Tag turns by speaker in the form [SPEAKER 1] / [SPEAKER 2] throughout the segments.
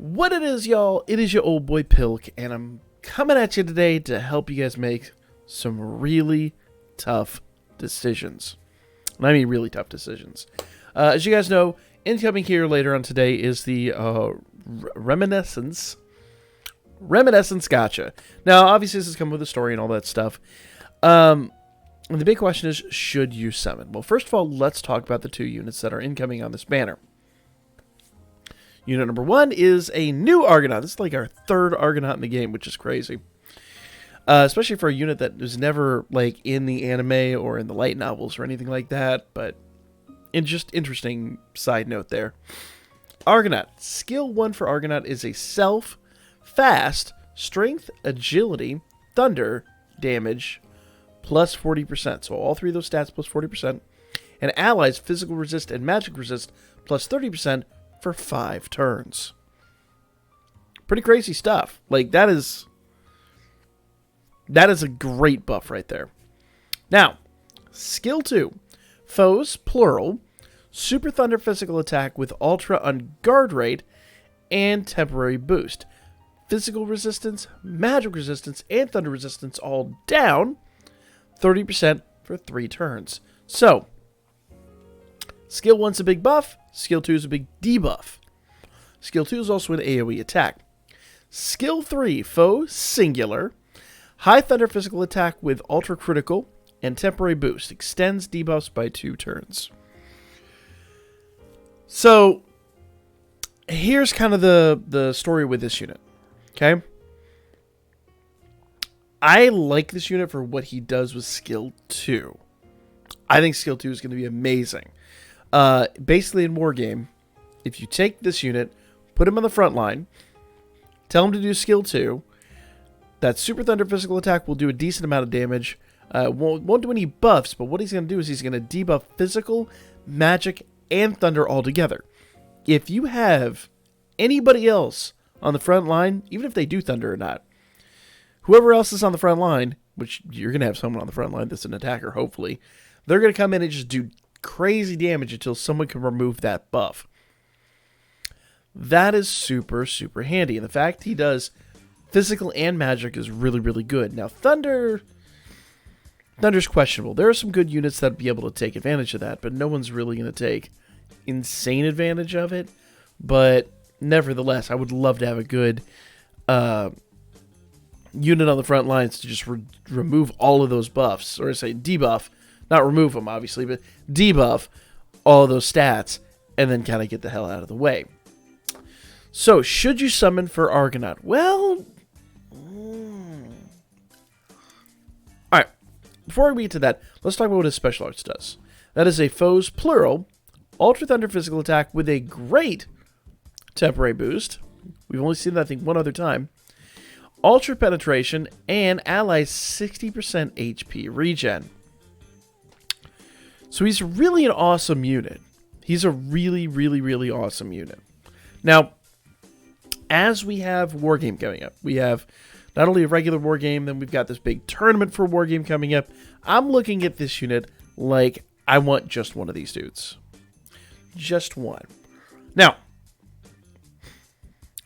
[SPEAKER 1] What it is, y'all, it is your old boy Pilk, and I'm coming at you today to help you guys make some really tough decisions. And I mean really tough decisions. As you guys know, incoming here later on today is the Reminiscence Gotcha. Now, obviously, this has come with a story and all that stuff. And the big question is, should you summon? Well, first of all, let's talk about the two units that are incoming on this banner. Unit number one is a new Argonaut. This is like our third Argonaut in the game, which is crazy. Especially for a unit that was never like in the anime or in the light novels or anything like that. But just interesting side note there. Argonaut. Skill 1 for Argonaut is a self, fast, strength, agility, thunder, damage, plus 40%. So all three of those stats plus 40%. And allies physical resist and magic resist plus 30%. For 5 turns. Pretty crazy stuff. Like, that is a great buff right there. Now, skill 2. Foes, plural. Super Thunder physical attack with Ultra on guard rate and temporary boost. Physical resistance, magic resistance, and thunder resistance all down. 30% for 3 turns. So, skill 1's a big buff. Skill 2 is a big debuff. Skill 2 is also an AoE attack. Skill 3, foe, singular. High thunder physical attack with ultra critical and temporary boost. Extends debuffs by 2 turns. So, here's kind of the story with this unit. Okay? I like this unit for what he does with skill 2. I think skill 2 is going to be amazing. Basically in Wargame, if you take this unit, put him on the front line, tell him to do skill 2, that Super Thunder physical attack will do a decent amount of damage, won't do any buffs, but what he's going to do is he's going to debuff physical, magic, and thunder all together. If you have anybody else on the front line, even if they do thunder or not, whoever else is on the front line, which you're going to have someone on the front line that's an attacker, hopefully, they're going to come in and just do crazy damage until someone can remove that buff. That is super, super handy. And the fact he does physical and magic is really, really good. Now, Thunder's questionable. There are some good units that would be able to take advantage of that, but no one's really going to take insane advantage of it. But nevertheless, I would love to have a good unit on the front lines to just remove all of those buffs, or say debuff. Not remove them, obviously, but debuff all of those stats and then kind of get the hell out of the way. So, should you summon for Argonaut? Well, alright. Before we get to that, let's talk about what his special arts does. That is a foe's plural, Ultra Thunder physical attack with a great temporary boost. We've only seen that, I think, one other time. Ultra penetration and allies 60% HP regen. So he's really an awesome unit. He's a really, really, really awesome unit. Now, as we have Wargame coming up, we have not only a regular Wargame, then we've got this big tournament for Wargame coming up. I'm looking at this unit like I want just one of these dudes. Just one. Now,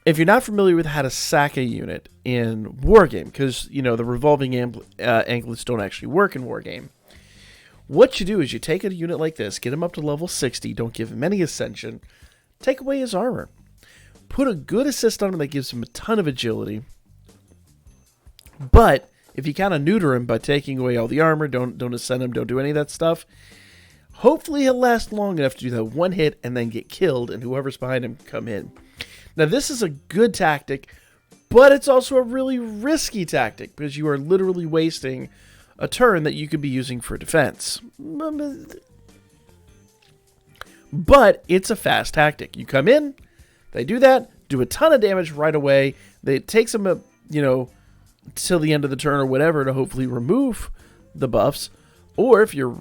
[SPEAKER 1] if you're not familiar with how to sack a unit in Wargame, because, you know, the revolving anklets don't actually work in Wargame, what you do is you take a unit like this, get him up to level 60, don't give him any ascension, take away his armor, put a good assist on him that gives him a ton of agility, but if you kind of neuter him by taking away all the armor, don't ascend him, don't do any of that stuff, hopefully he'll last long enough to do that one hit and then get killed, and whoever's behind him come in. Now this is a good tactic, but it's also a really risky tactic, because you are literally wasting a turn that you could be using for defense. But it's a fast tactic. You come in, they do that, do a ton of damage right away. It takes them, till the end of the turn or whatever to hopefully remove the buffs. Or if you're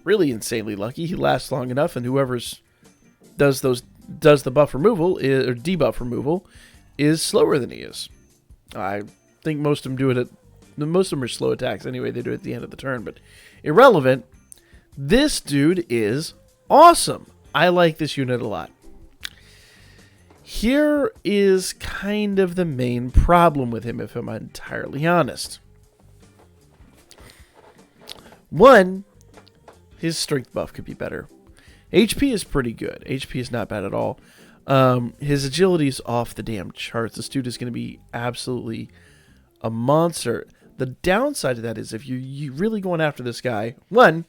[SPEAKER 1] really insanely lucky, he lasts long enough, and whoever does the buff removal or debuff removal is slower than he is. I think most of them do it most of them are slow attacks anyway. They do it at the end of the turn, but irrelevant. This dude is awesome. I like this unit a lot. Here is kind of the main problem with him, if I'm entirely honest. One, his strength buff could be better. HP is pretty good. HP is not bad at all. His agility is off the damn charts. This dude is going to be absolutely a monster. The downside of that is if you're really going after this guy, one,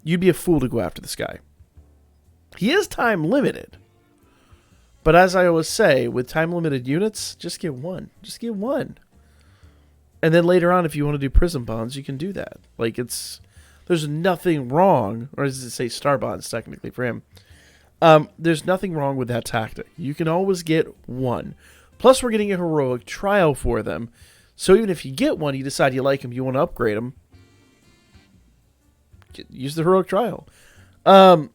[SPEAKER 1] you'd be a fool to go after this guy. He is time limited. But as I always say, with time limited units, just get one. Just get one. And then later on, if you want to do prison bonds, you can do that. Like, there's nothing wrong, or does it say star bonds technically for him? There's nothing wrong with that tactic. You can always get one. Plus, we're getting a heroic trial for them. So even if you get one, you decide you like him, you want to upgrade him, use the heroic trial. So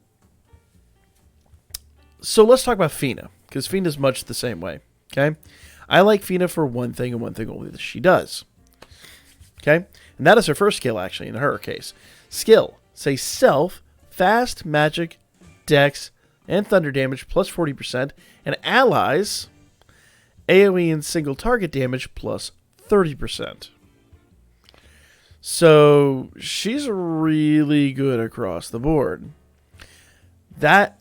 [SPEAKER 1] let's talk about Fina, because Fina is much the same way. Okay, I like Fina for one thing and one thing only that she does. Okay, and that is her first skill, actually, in her case. Skill, say self, fast, magic, dex, and thunder damage plus 40%, and allies, AoE and single target damage plus 30%. So she's really good across the board. That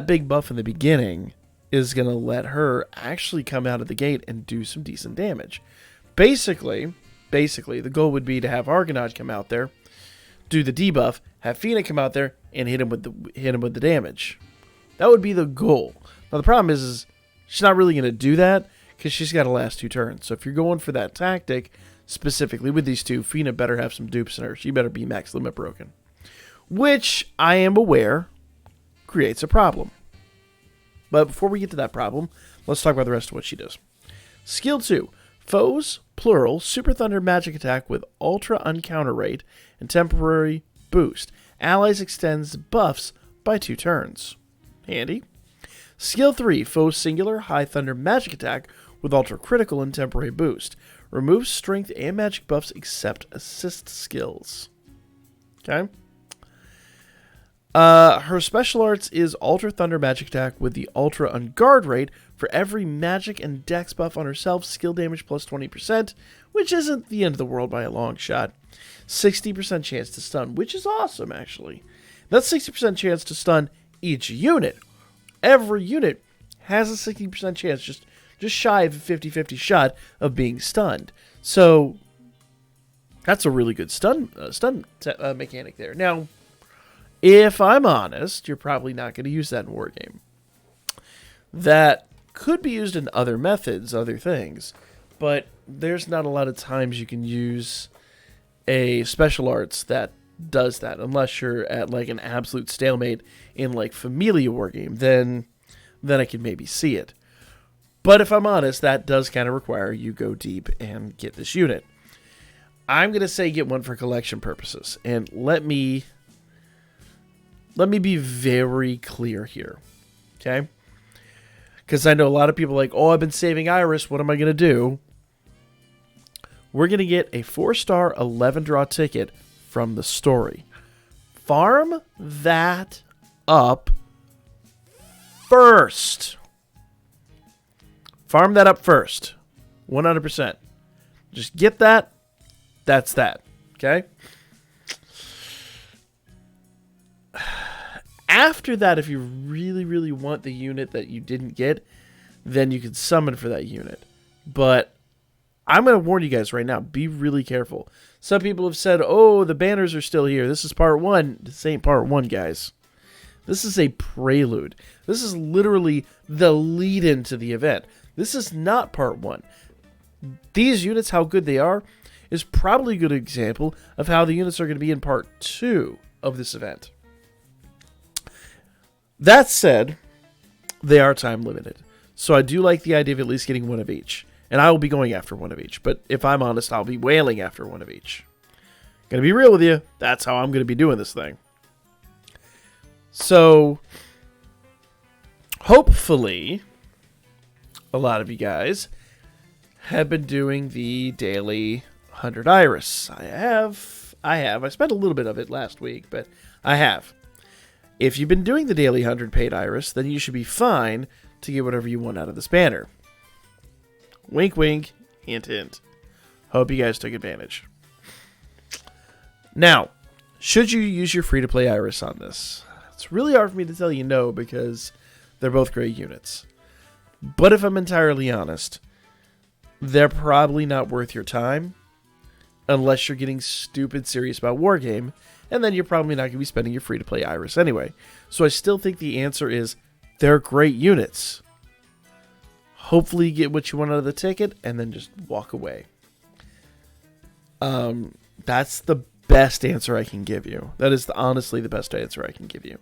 [SPEAKER 1] big buff in the beginning is going to let her actually come out of the gate and do some decent damage. Basically, the goal would be to have Argonaut come out there, do the debuff, have Fina come out there, and hit him with the damage. That would be the goal. Now the problem is she's not really going to do that because she's got to last 2 turns. So if you're going for that tactic, specifically with these two, Fina better have some dupes in her. She better be max limit broken, which I am aware creates a problem. But before we get to that problem, let's talk about the rest of what she does. Skill 2. Foes, plural, Super Thunder magic attack with ultra uncounter rate and temporary boost. Allies extends buffs by 2 turns. Handy. Skill 3. Foes singular, high thunder magic attack with ultra critical and temporary boost. Removes strength and magic buffs except assist skills. Okay. Her special arts is Ultra Thunder Magic Attack with the Ultra Unguard rate for every magic and dex buff on herself, skill damage plus 20%, which isn't the end of the world by a long shot. 60% chance to stun, which is awesome, actually. That's 60% chance to stun each unit. Every unit has a 60% chance, just shy of a 50-50 shot of being stunned. So, that's a really good stun mechanic there. Now, if I'm honest, you're probably not going to use that in Wargame. That could be used in other methods, other things, but there's not a lot of times you can use a special arts that does that, unless you're at like an absolute stalemate in like Familia Wargame, then I can maybe see it. But if I'm honest, that does kind of require you go deep and get this unit. I'm going to say get one for collection purposes, and let me be very clear here, okay? Because I know a lot of people are like, oh, I've been saving Iris. What am I going to do? We're going to get a 4-star 11-draw ticket from the story. Farm that up first. Farm that up first. 100%. Just get that. That's that. Okay? After that, if you really, really want the unit that you didn't get, then you can summon for that unit. But I'm going to warn you guys right now, be really careful. Some people have said, oh, the banners are still here. This is part 1. This ain't part 1, guys. This is a prelude. This is literally the lead-in to the event. This is not part 1. These units, how good they are, is probably a good example of how the units are going to be in part 2 of this event. That said, they are time limited. So I do like the idea of at least getting one of each. And I will be going after one of each. But if I'm honest, I'll be wailing after one of each. Gonna be real with you. That's how I'm gonna be doing this thing. So, hopefully, a lot of you guys have been doing the daily 100 Iris. I have. I spent a little bit of it last week, but I have. If you've been doing the daily 100 paid Iris, then you should be fine to get whatever you want out of this banner. Wink, wink, hint, hint. Hope you guys took advantage. Now, should you use your free-to-play Iris on this? It's really hard for me to tell you no, because they're both great units. But if I'm entirely honest, they're probably not worth your time unless you're getting stupid serious about Wargame, and then you're probably not going to be spending your free-to-play Iris anyway. So I still think the answer is they're great units. Hopefully you get what you want out of the ticket, and then just walk away. That's the best answer I can give you. That is honestly the best answer I can give you.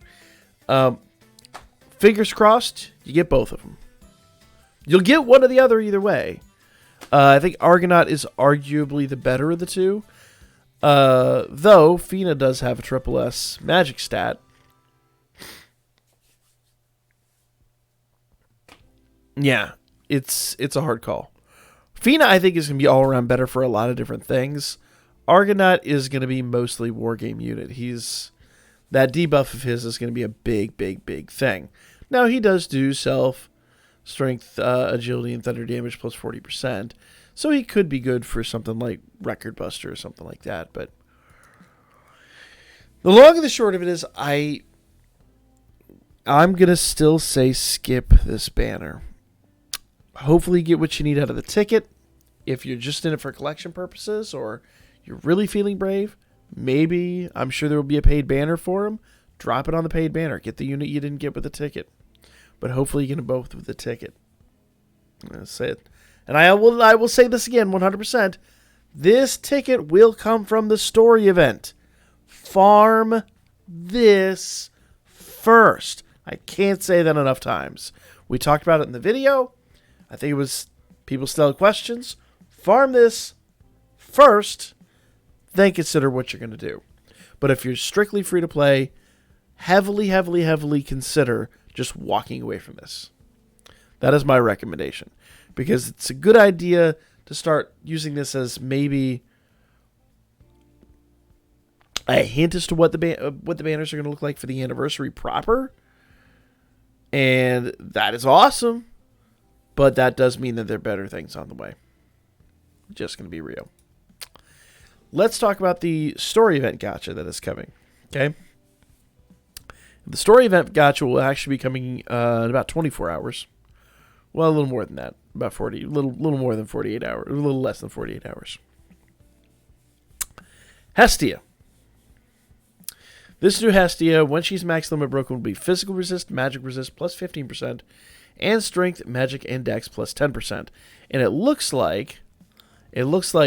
[SPEAKER 1] Fingers crossed, you get both of them. You'll get one or the other either way. I think Argonaut is arguably the better of the two. Though Fina does have a triple S magic stat. Yeah, it's a hard call. Fina, I think, is going to be all around better for a lot of different things. Argonaut is going to be mostly Wargame unit. That debuff of his is going to be a big, big, big thing. Now, he does do self, strength, agility, and thunder damage plus 40%. So he could be good for something like Record Buster or something like that. But the long and the short of it is I'm going to still say skip this banner. Hopefully you get what you need out of the ticket. If you're just in it for collection purposes or you're really feeling brave, maybe, I'm sure there will be a paid banner for him. Drop it on the paid banner. Get the unit you didn't get with the ticket. But hopefully you get them both with the ticket. That's say it. And I will say this again, 100%. This ticket will come from the story event. Farm this first. I can't say that enough times. We talked about it in the video. I think it was people still had questions. Farm this first, then consider what you're going to do. But if you're strictly free to play, heavily, heavily, heavily consider just walking away from this. That is my recommendation. Because it's a good idea to start using this as maybe a hint as to what the banners are going to look like for the anniversary proper. And that is awesome. But that does mean that there are better things on the way. Just going to be real. Let's talk about the story event gacha that is coming. Okay. The story event gacha will actually be coming in about 24 hours. Well, a little more than that. About 40, little more than 48 hours. A little less than 48 hours. Hestia. This new Hestia, when she's max limit broken, will be physical resist, magic resist plus 15%, and strength, magic, and dex plus 10%. And it looks like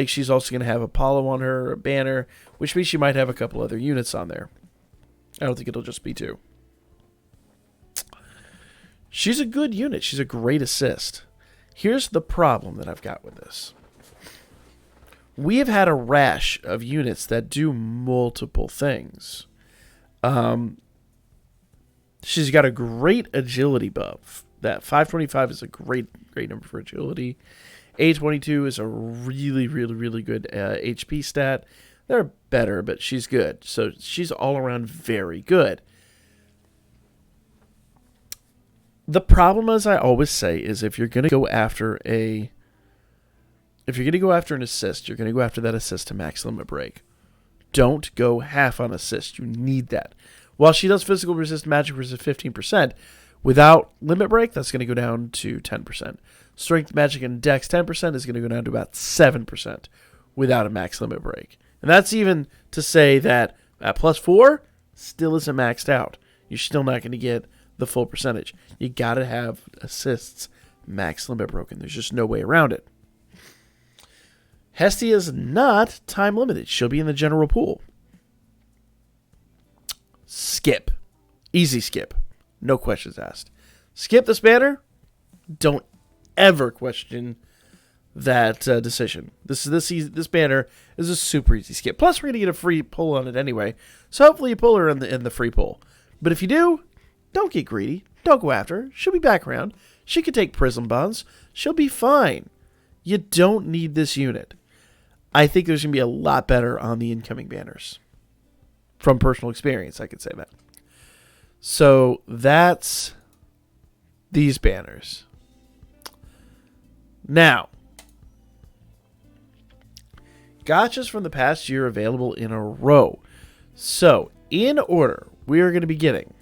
[SPEAKER 1] she's also going to have Apollo on her banner, which means she might have a couple other units on there. I don't think it'll just be 2. She's a good unit. She's a great assist. Here's the problem that I've got with this. We have had a rash of units that do multiple things. She's got a great agility buff. That 525 is a great number for agility. 822 is a really, really, really good HP stat. They're better, but she's good. So she's all around very good. The problem, as I always say, is if you're going to go after an assist, you're going to go after that assist to max limit break. Don't go half on assist. You need that. While she does physical resist, magic resist 15%, without limit break, that's going to go down to 10%. Strength, magic, and dex 10% is going to go down to about 7% without a max limit break. And that's even to say that at plus 4, still isn't maxed out. You're still not going to get the full percentage. You got to have assists max limit broken. There's just no way around it. Hestia is not time limited. She'll be in the general pool. Skip. Easy skip. No questions asked. Skip this banner. Don't ever question that decision. This banner is a super easy skip. Plus, we're going to get a free pull on it anyway. So hopefully you pull her in the free pull. But if you do, don't get greedy. Don't go after her. She'll be back around. She could take prism bonds. She'll be fine. You don't need this unit. I think there's going to be a lot better on the incoming banners. From personal experience, I could say that. So that's these banners. Now, gotchas from the past year available in a row. So, in order, we are going to be getting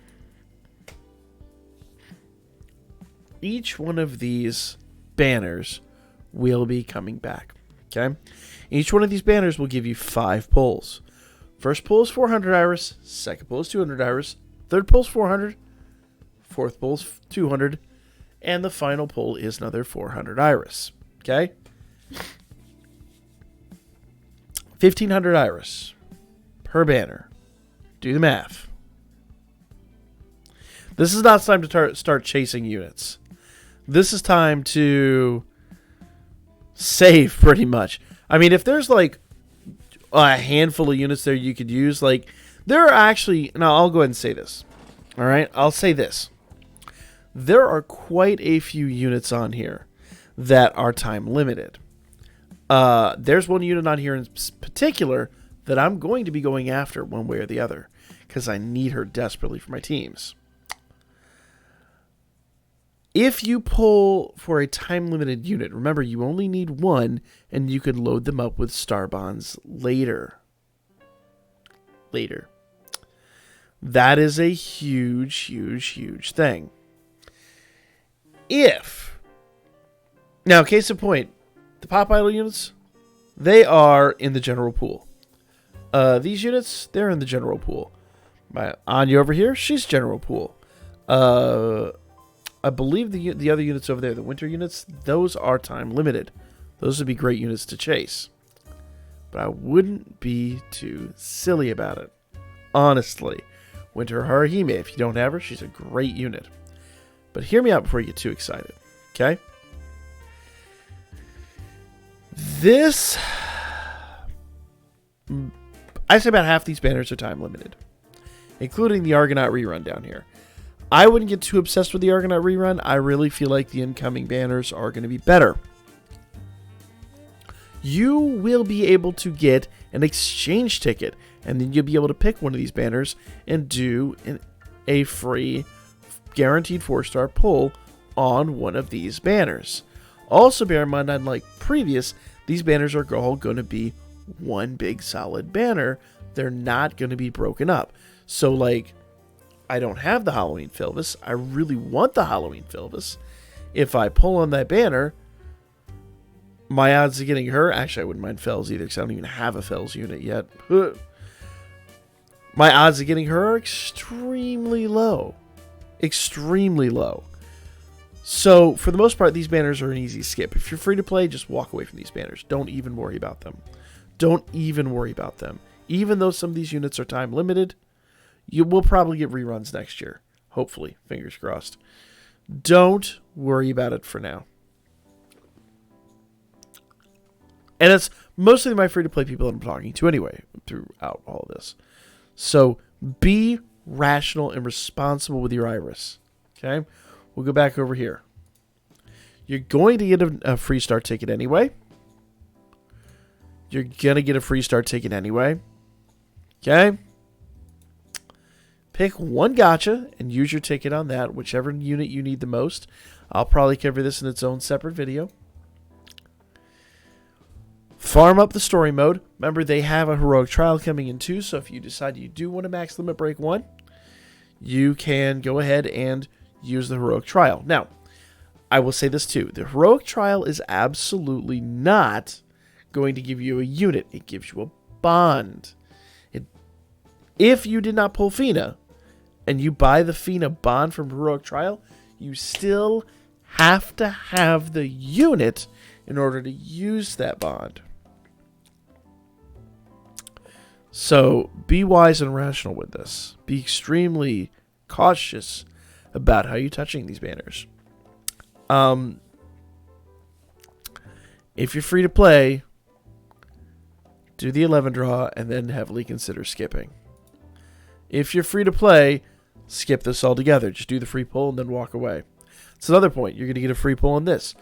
[SPEAKER 1] each one of these banners will be coming back. Okay? Each one of these banners will give you 5 pulls. First pull is 400 iris. Second pull is 200 iris. Third pull is 400. Fourth pull is 200. And the final pull is another 400 iris. Okay? 1,500 iris per banner. Do the math. This is not time to start chasing units. This is time to save, pretty much. I mean, if there's like a handful of units there you could use, like, there are actually, now I'll go ahead and say this. All right? I'll say this. There are quite a few units on here that are time limited. There's one unit on here in particular that I'm going to be going after one way or the other because I need her desperately for my teams. If you pull for a time-limited unit, remember, you only need one, and you can load them up with star bonds later. That is a huge, huge, huge thing. Now, case in point, the pop idol units, they are in the general pool. These units, they're in the general pool. My Anya over here, she's general pool. I believe the other units over there, the winter units, those are time limited. Those would be great units to chase. But I wouldn't be too silly about it. Honestly. Winter Haruhime, if you don't have her, she's a great unit. But hear me out before you get too excited. Okay? This, I say about half these banners are time limited, including the Argonaut rerun down here. I wouldn't get too obsessed with the Argonaut rerun. I really feel like the incoming banners are going to be better. You will be able to get an exchange ticket, and then you'll be able to pick one of these banners and do a free guaranteed 4-star pull on one of these banners. Also, bear in mind, unlike previous, these banners are all going to be one big solid banner. They're not going to be broken up. So, like, I don't have the Halloween Filvis. I really want the Halloween Filvis. If I pull on that banner, my odds of getting her, actually, I wouldn't mind Fells either because I don't even have a Fells unit yet. My odds of getting her are extremely low. Extremely low. So, for the most part, these banners are an easy skip. If you're free to play, just walk away from these banners. Don't even worry about them. Don't even worry about them. Even though some of these units are time limited, you will probably get reruns next year. Hopefully. Fingers crossed. Don't worry about it for now. And it's mostly my free-to-play people that I'm talking to anyway throughout all of this. So, be rational and responsible with your iris. Okay? We'll go back over here. You're going to get a free start ticket anyway. You're going to get a free start ticket anyway. Okay? Pick one gotcha and use your ticket on that, whichever unit you need the most. I'll probably cover this in its own separate video. Farm up the story mode. Remember, they have a heroic trial coming in too, so if you decide you do want to max limit break 1, you can go ahead and use the heroic trial. Now, I will say this too. The heroic trial is absolutely not going to give you a unit. It gives you a bond. If you did not pull Fina and you buy the Fina bond from heroic trial, you still have to have the unit in order to use that bond. So be wise and rational with this. Be extremely cautious about how you're touching these banners. If you're free to play, do the 11 draw and then heavily consider skipping. If you're free to play, skip this altogether. Just do the free pull and then walk away. It's another point. You're going to get a free pull on this.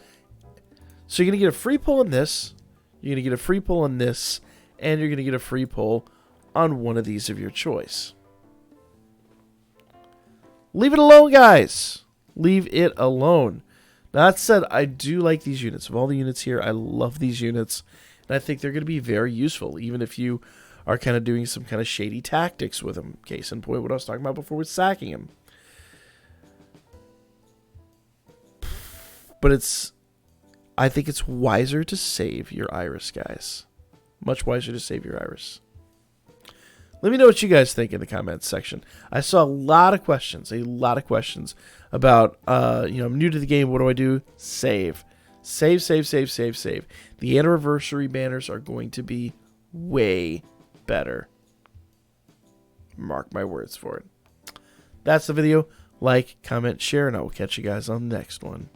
[SPEAKER 1] So you're going to get a free pull on this, you're going to get a free pull on this, and you're going to get a free pull on one of these of your choice. Leave it alone, guys. Leave it alone. Now, that said, I do like these units. Of all the units here, I love these units. And I think they're going to be very useful, even if you are kind of doing some kind of shady tactics with them. Case in point, what I was talking about before with sacking him. But I think it's wiser to save your Iris, guys. Much wiser to save your Iris. Let me know what you guys think in the comments section. I saw a lot of questions about, I'm new to the game. What do I do? Save. Save, save, save, save, save. The anniversary banners are going to be way better. Mark my words for it. That's the video. Like, comment, share, and I will catch you guys on the next one.